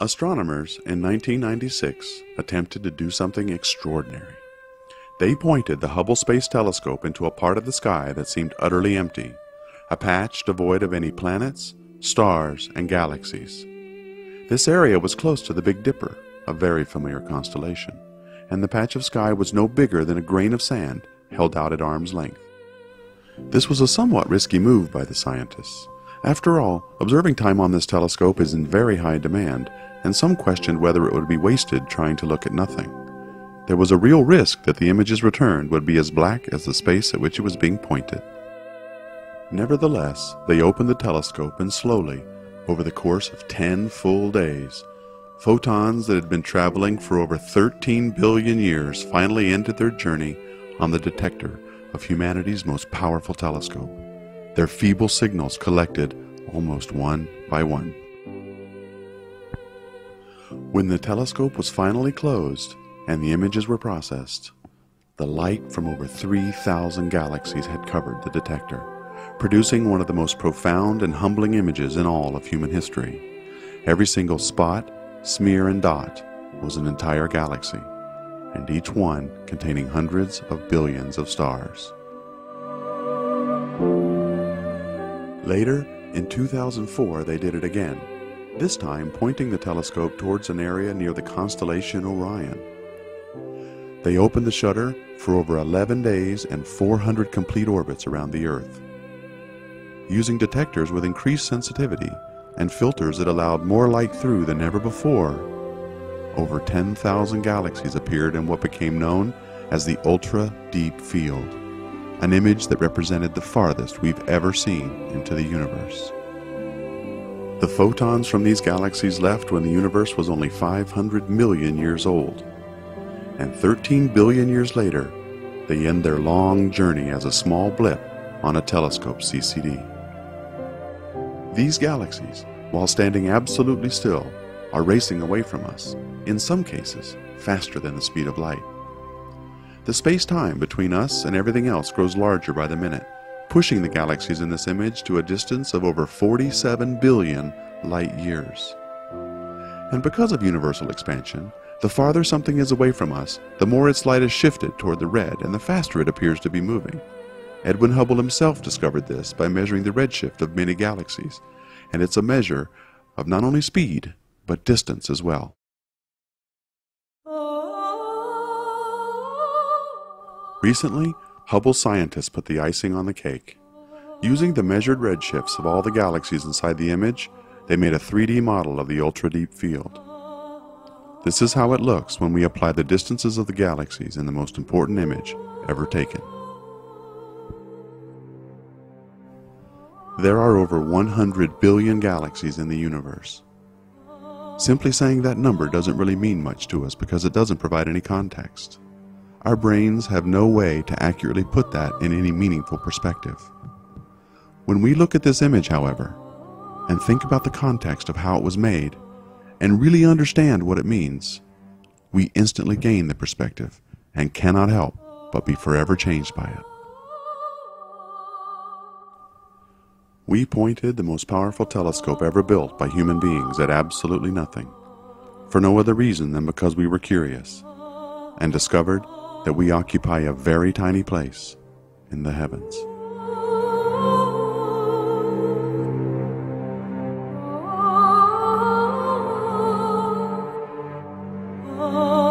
Astronomers in 1996 attempted to do something extraordinary. They pointed the Hubble Space Telescope into a part of the sky that seemed utterly empty, a patch devoid of any planets, stars, and galaxies. This area was close to the Big Dipper, a very familiar constellation, and the patch of sky was no bigger than a grain of sand held out at arm's length. This was a somewhat risky move by the scientists. After all, observing time on this telescope is in very high demand, and some questioned whether it would be wasted trying to look at nothing. There was a real risk that the images returned would be as black as the space at which it was being pointed. Nevertheless, they opened the telescope and slowly, over the course of 10 full days, photons that had been traveling for over 13 billion years finally ended their journey on the detector of humanity's most powerful telescope. Their feeble signals collected almost one by one. When the telescope was finally closed and the images were processed, the light from over 3,000 galaxies had covered the detector, producing one of the most profound and humbling images in all of human history. Every single spot, smear, and dot was an entire galaxy, and each one containing hundreds of billions of stars. Later, in 2004, they did it again, this time pointing the telescope towards an area near the constellation Orion. They opened the shutter for over 11 days and 400 complete orbits around the Earth. Using detectors with increased sensitivity and filters that allowed more light through than ever before, over 10,000 galaxies appeared in what became known as the ultra-deep field, an image that represented the farthest we've ever seen into the universe. The photons from these galaxies left when the universe was only 500 million years old, and 13 billion years later, they end their long journey as a small blip on a telescope CCD. These galaxies, while standing absolutely still, are racing away from us, in some cases faster than the speed of light. The space-time between us and everything else grows larger by the minute, pushing the galaxies in this image to a distance of over 47 billion light years. And because of universal expansion, the farther something is away from us, the more its light is shifted toward the red and the faster it appears to be moving. Edwin Hubble himself discovered this by measuring the redshift of many galaxies, and it's a measure of not only speed, but distance as well. Recently, Hubble scientists put the icing on the cake. Using the measured redshifts of all the galaxies inside the image, they made a 3D model of the ultra-deep field. This is how it looks when we apply the distances of the galaxies in the most important image ever taken. There are over 100 billion galaxies in the universe. Simply saying that number doesn't really mean much to us because it doesn't provide any context. Our brains have no way to accurately put that in any meaningful perspective. When we look at this image, however, and think about the context of how it was made, and really understand what it means, we instantly gain the perspective and cannot help but be forever changed by it. We pointed the most powerful telescope ever built by human beings at absolutely nothing, for no other reason than because we were curious, and discovered that we occupy a very tiny place in the heavens. Oh